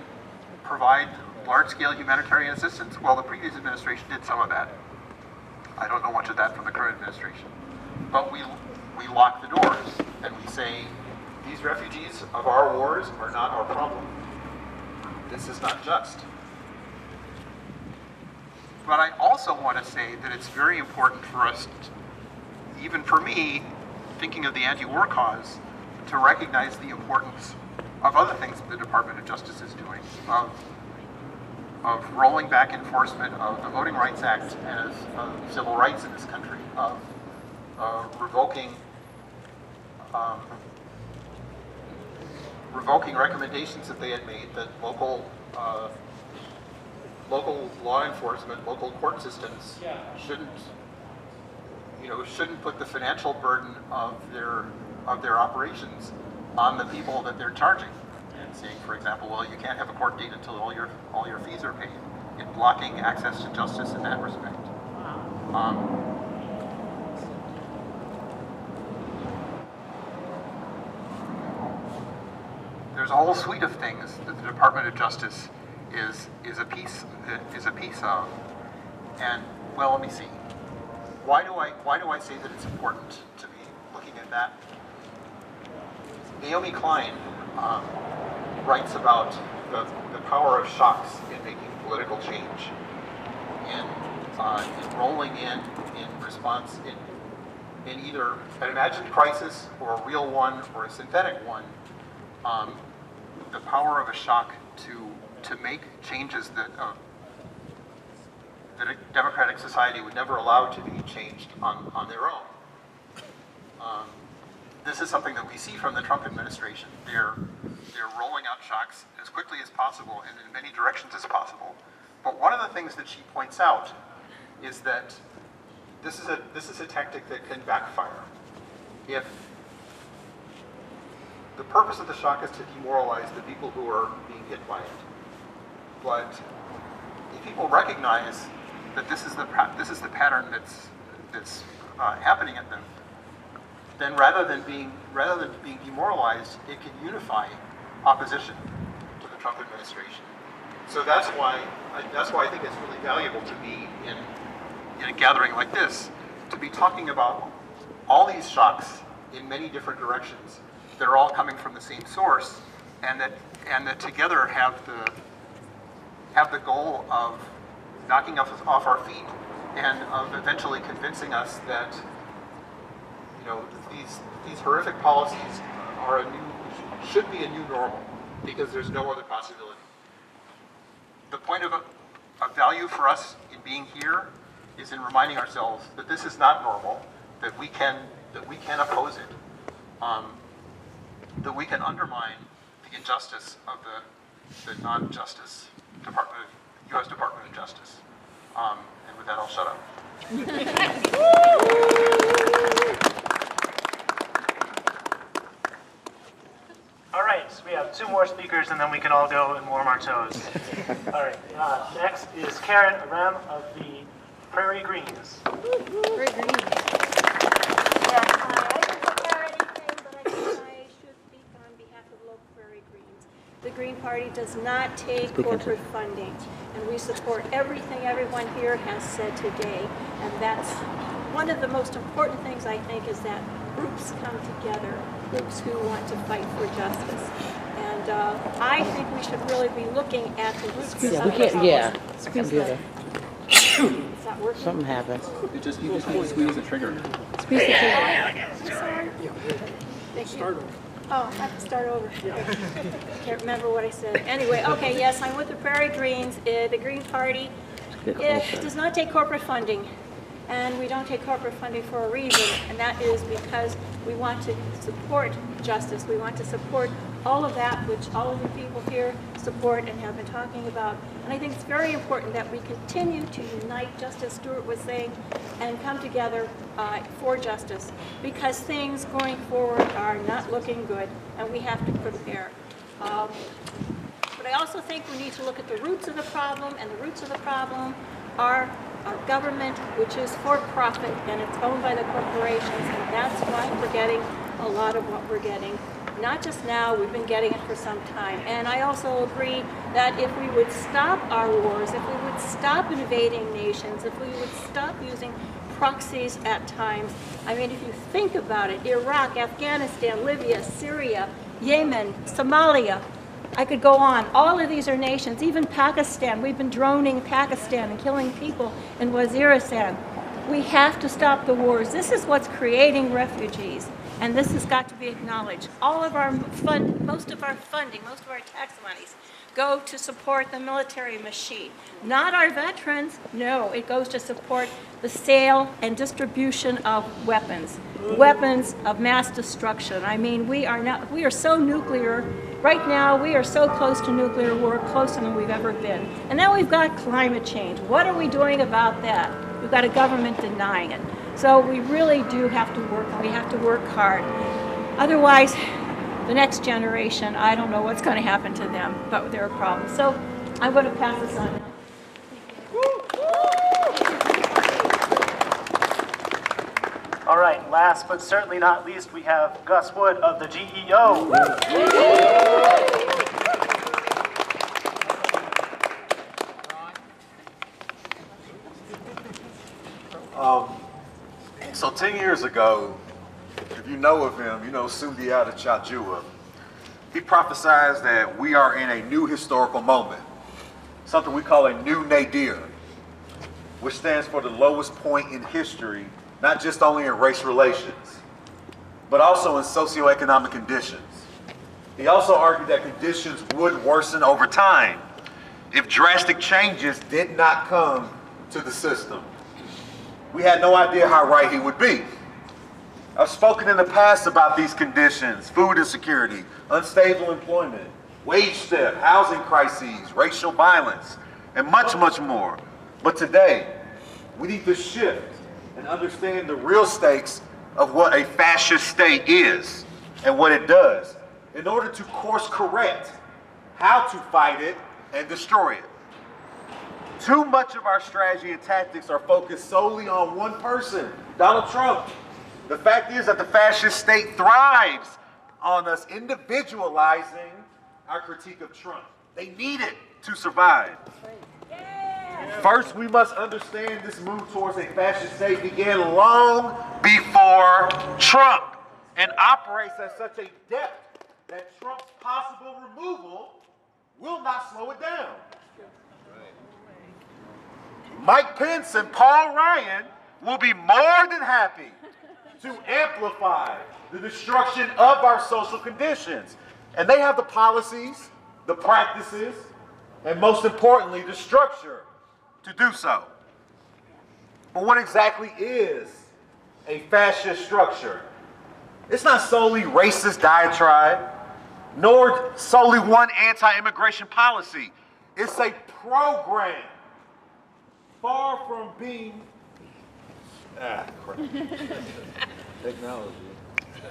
Speaker 10: provide large-scale humanitarian assistance? Well, the previous administration did some of that. I don't know much of that from the current administration. But we lock the doors and we say, these refugees of our wars are not our problem. This is not just. But I also want to say that it's very important for us, even for me, thinking of the anti-war cause, to recognize the importance of other things that the Department of Justice is doing, of rolling back enforcement of the Voting Rights Act and of civil rights in this country, of revoking recommendations that they had made that local law enforcement, local court systems shouldn't put the financial burden of their operations on the people that they're charging. And saying, for example, well, you can't have a court date until all your fees are paid, in blocking access to justice in that respect. There's a whole suite of things that the Department of Justice is a piece of, and well, let me see. Why do I say that it's important to be looking at that? Naomi Klein writes about the power of shocks in making political change, in rolling in response in either an imagined crisis or a real one or a synthetic one. The power of a shock to make changes that a democratic society would never allow to be changed on their own. This is something that we see from the Trump administration. They're rolling out shocks as quickly as possible and in many directions as possible. But one of the things that she points out is that this is a tactic that can backfire. If the purpose of the shock is to demoralize the people who are being hit by it. But if people recognize that this is the pattern that's happening at them, then rather than being demoralized, it can unify opposition to the Trump administration. So that's why I think it's really valuable to be in a gathering like this, to be talking about all these shocks in many different directions. They're all coming from the same source, and that together have the goal of knocking us off our feet and of eventually convincing us that these horrific policies should be a new normal, because there's no other possibility. The point of value for us in being here is in reminding ourselves that this is not normal, that we can oppose it. That we can undermine the injustice of the non-justice U.S. Department of Justice. And with that, I'll shut up.
Speaker 3: All right, so we have two more speakers, and then we can all go and warm our toes. All right, next is Karen Arem of the Prairie Greens.
Speaker 8: Very green.
Speaker 11: Yes, I didn't prepare anything, but I guess I should speak on behalf of local Prairie Greens. The Green Party does not take corporate funding, and we support everything everyone here has said today. And that's one of the most important things, I think, is that groups come together, groups who want to fight for justice. And I think we should really be looking at the roots of some of the problems.
Speaker 2: Computer.
Speaker 11: It's not working.
Speaker 2: Something happened.
Speaker 9: You just need to squeeze the trigger.
Speaker 2: Squeeze the trigger.
Speaker 11: I'm sorry. Thank you. Oh, I have to start over. Can't remember what I said. Anyway, okay, yes, I'm with the Prairie Greens. The Green Party does not take corporate funding. And we don't take corporate funding for a reason, and that is because we want to support justice. We want to support all of that which all of the people here support and have been talking about. And I think it's very important that we continue to unite, just as Stewart was saying, and come together for justice, because things going forward are not looking good, and we have to prepare. But I also think we need to look at the roots of the problem, and the roots of the problem are our government, which is for profit, and it's owned by the corporations, and that's why we're getting a lot of what we're getting. Not just now, we've been getting it for some time. And I also agree that if we would stop our wars, if we would stop invading nations, if we would stop using proxies at times, I mean, if you think about it, Iraq, Afghanistan, Libya, Syria, Yemen, Somalia, I could go on. All of these are nations, even Pakistan. We've been droning Pakistan and killing people in Waziristan. We have to stop the wars. This is what's creating refugees, and this has got to be acknowledged. All of our most of our funding, most of our tax monies go to support the military machine. Not our veterans, no, it goes to support the sale and distribution of weapons of mass destruction. I mean, we are so nuclear. Right now, we are so close to nuclear war, closer than we've ever been. And now we've got climate change. What are we doing about that? We've got a government denying it. So we really do have to work, and we have to work hard. Otherwise, the next generation, I don't know what's going to happen to them, but they're a problem. So I'm going to pass this on now.
Speaker 3: All right, last but certainly not least, we have Gus Wood of the GEO.
Speaker 12: So 10 years ago, if you know of him, you know Sundiata Chajua. He prophesied that we are in a new historical moment, something we call a new nadir, which stands for the lowest point in history, not just only in race relations, but also in socioeconomic conditions. He also argued that conditions would worsen over time if drastic changes did not come to the system. We had no idea how right he would be. I've spoken in the past about these conditions: food insecurity, unstable employment, wage theft, housing crises, racial violence, and much, much more. But today, we need to shift and understand the real stakes of what a fascist state is and what it does in order to course correct how to fight it and destroy it. Too much of our strategy and tactics are focused solely on one person, Donald Trump. The fact is that the fascist state thrives on us individualizing our critique of Trump. They need it to survive. First, we must understand this move towards a fascist state began long before Trump and operates at such a depth that Trump's possible removal will not slow it down. Mike Pence and Paul Ryan will be more than happy to amplify the destruction of our social conditions. And they have the policies, the practices, and most importantly, the structure to do so. But what exactly is a fascist structure? It's not solely racist diatribe, nor solely one anti-immigration policy. It's a program. Far from being technology.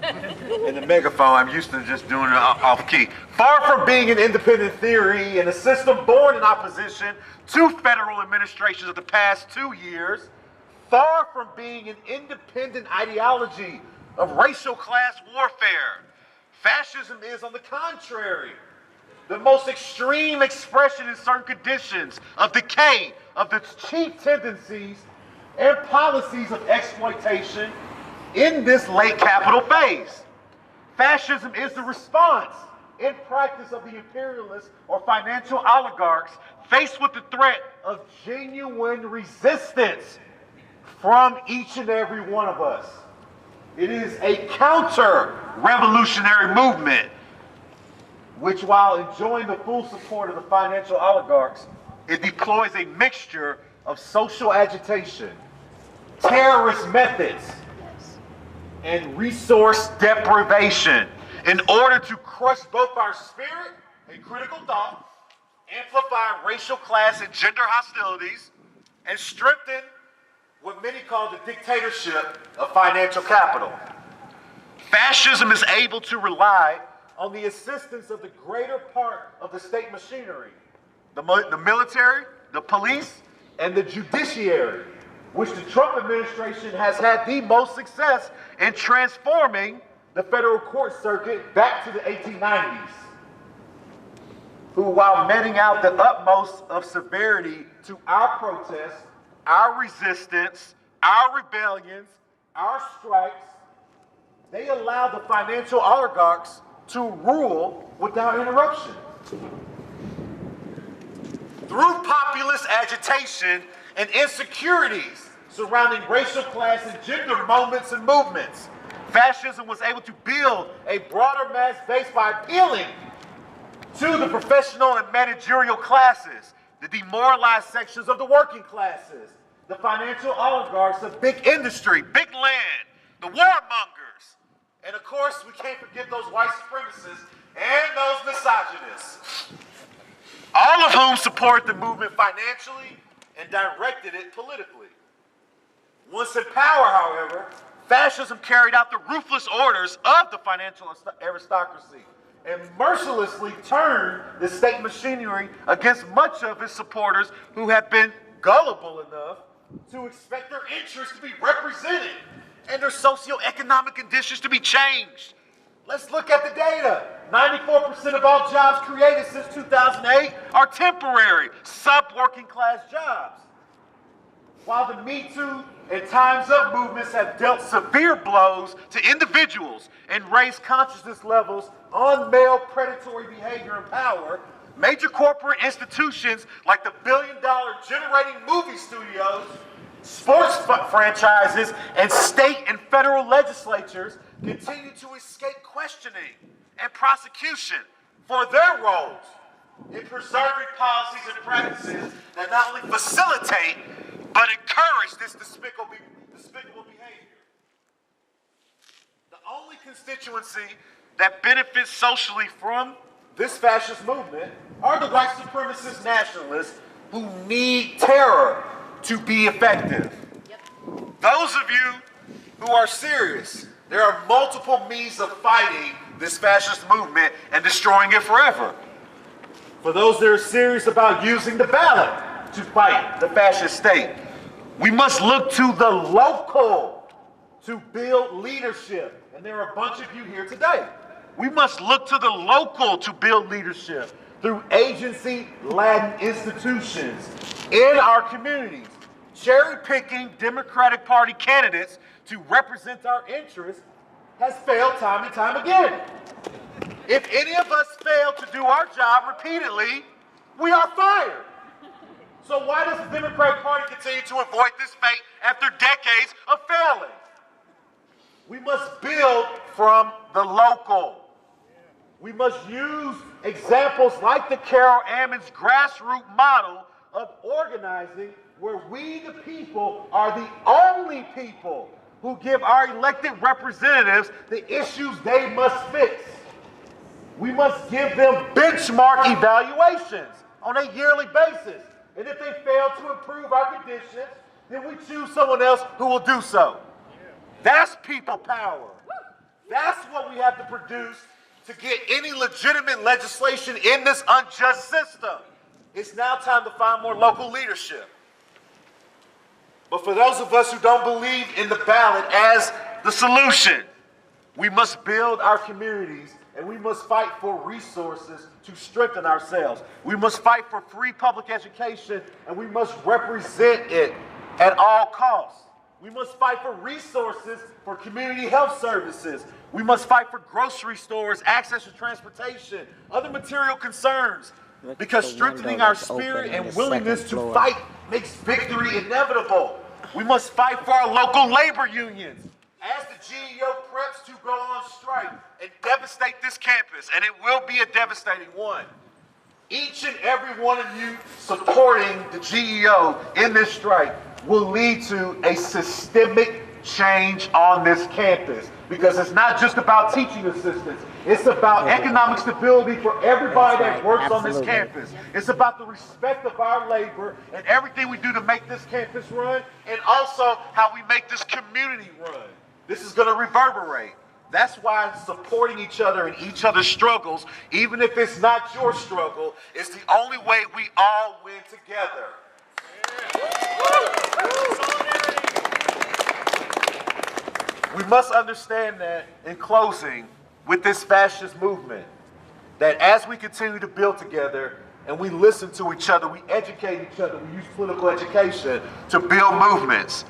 Speaker 12: And the megaphone, I'm used to just doing it off key. Far from being an independent theory and a system born in opposition to federal administrations of the past 2 years, far from being an independent ideology of racial class warfare, fascism is, on the contrary, the most extreme expression in certain conditions of decay of the chief tendencies and policies of exploitation in this late capital phase. Fascism is the response in practice of the imperialists or financial oligarchs faced with the threat of genuine resistance from each and every one of us. It is a counter-revolutionary movement which, while enjoying the full support of the financial oligarchs, it deploys a mixture of social agitation, terrorist methods, and resource deprivation in order to crush both our spirit and critical thought, amplify racial, class, and gender hostilities, and strengthen what many call the dictatorship of financial capital. Fascism is able to rely on the assistance of the greater part of the state machinery, the military, the police, and the judiciary, which the Trump administration has had the most success in transforming the federal court circuit back to the 1890s, who, while meting out the utmost of severity to our protests, our resistance, our rebellions, our strikes, they allow the financial oligarchs to rule without interruption. Through populist agitation and insecurities surrounding racial, class, and gender moments and movements, fascism was able to build a broader mass base by appealing to the professional and managerial classes, the demoralized sections of the working classes, the financial oligarchs of big industry, big land, the warmongers, and of course, we can't forget those white supremacists and those misogynists, all of whom support the movement financially and directed it politically. Once in power, however, fascism carried out the ruthless orders of the financial aristocracy and mercilessly turned the state machinery against much of its supporters who have been gullible enough to expect their interests to be represented and their socioeconomic conditions to be changed. Let's look at the data. 94% of all jobs created since 2008 are temporary, sub-working class jobs. While the Me Too and Time's Up movements have dealt severe blows to individuals and raised consciousness levels on male predatory behavior and power, major corporate institutions like the billion-dollar generating movie studios, sports franchises, and state and federal legislatures continue to escape questioning and prosecution for their roles in preserving policies and practices that not only facilitate but encourage this despicable behavior. The only constituency that benefits socially from this fascist movement are the white supremacist nationalists who need terror to be effective. Those of you who are serious, there are multiple means of fighting this fascist movement and destroying it forever. For those that are serious about using the ballot to fight the fascist state, we must look to the local to build leadership. And there are a bunch of you here today. We must look to the local to build leadership through agency-led institutions in our communities. Cherry-picking Democratic Party candidates to represent our interests has failed time and time again. If any of us fail to do our job repeatedly, we are fired. So why does the Democratic Party continue to avoid this fate after decades of failing? We must build from the local. We must use examples like the Carol Ammons grassroots model of organizing, where we the people are the only people who give our elected representatives the issues they must fix. We must give them benchmark evaluations on a yearly basis. And if they fail to improve our conditions, then we choose someone else who will do so. That's people power. That's what we have to produce to get any legitimate legislation in this unjust system. It's now time to find more local leadership. But for those of us who don't believe in the ballot as the solution, we must build our communities and we must fight for resources to strengthen ourselves. We must fight for free public education and we must represent it at all costs. We must fight for resources for community health services. We must fight for grocery stores, access to transportation, other material concerns, because strengthening our spirit and willingness to fight makes victory inevitable. We must fight for our local labor unions. As the GEO preps to go on strike and devastate this campus, and it will be a devastating one, each and every one of you supporting the GEO in this strike will lead to a systemic change on this campus. Because it's not just about teaching assistants, it's about economic stability for everybody that works on this campus. It's about the respect of our labor and everything we do to make this campus run, and also how we make this community run. This is going to reverberate. That's why supporting each other and each other's struggles, even if it's not your struggle, is the only way we all win together. We must understand that, in closing, with this fascist movement, that as we continue to build together and we listen to each other, we educate each other, we use political education to build movements,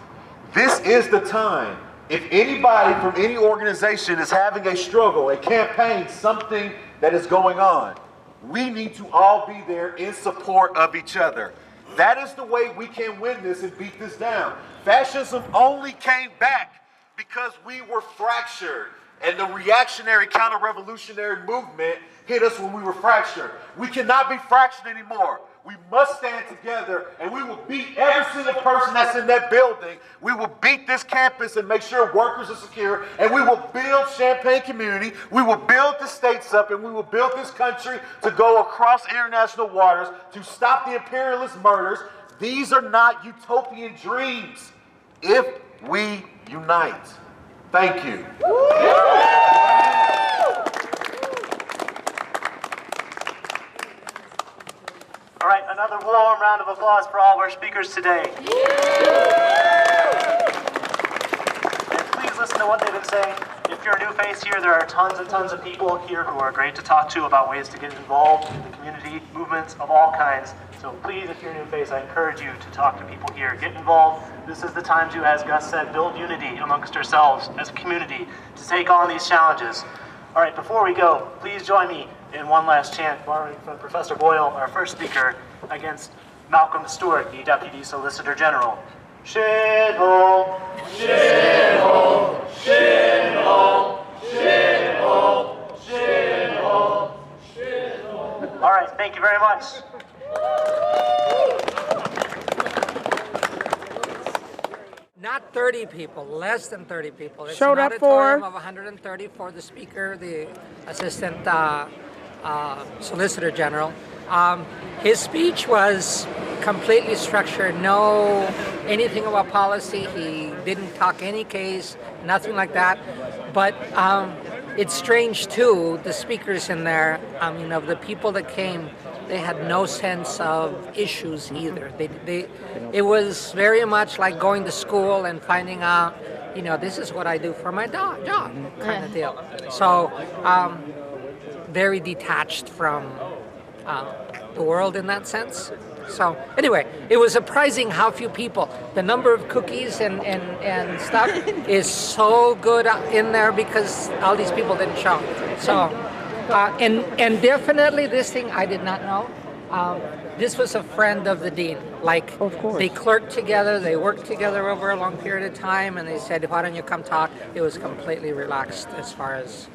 Speaker 12: this is the time. If anybody from any organization is having a struggle, a campaign, something that is going on, we need to all be there in support of each other. That is the way we can win this and beat this down. Fascism only came back because we were fractured, and the reactionary counter-revolutionary movement hit us when we were fractured. We cannot be fractured anymore. We must stand together, and we will beat every single person that's in that building. We will beat this campus and make sure workers are secure, and we will build Champaign community. We will build the states up, and we will build this country to go across international waters to stop the imperialist murders. These are not utopian dreams if we unite. Thank you.
Speaker 3: All right, another warm round of applause for all of our speakers today. And please listen to what they've been saying. If you're a new face here, there are tons and tons of people here who are great to talk to about ways to get involved in the community movements of all kinds. So please, if you're a new face, I encourage you to talk to people here. Get involved. This is the time to, as Gus said, build unity amongst ourselves as a community to take on these challenges. All right, before we go, please join me in one last chant, borrowing from Professor Boyle, our first speaker, against Malcolm Stewart, the Deputy Solicitor General. Shithole! Shithole! Shithole! Shithole! Shithole! Shithole! All right, thank you very much.
Speaker 13: Not 30 people, less than 30 people. It's
Speaker 14: Showed
Speaker 13: an
Speaker 14: up for?
Speaker 13: auditorium of 130 for the speaker, the Assistant Solicitor General. His speech was completely structured, no anything about policy. He didn't talk any case, nothing like that. But it's strange too, the speakers in there, of the people that came, they had no sense of issues either. It was very much like going to school and finding out, this is what I do for my job kind of deal. So very detached from the world in that sense. So anyway, it was surprising how few people, the number of cookies and stuff is so good in there because all these people didn't show. So, and definitely this thing I did not know. This was a friend of the dean. Like, of course. They clerked together, they worked together over a long period of time, and they said, why don't you come talk? It was completely relaxed as far as,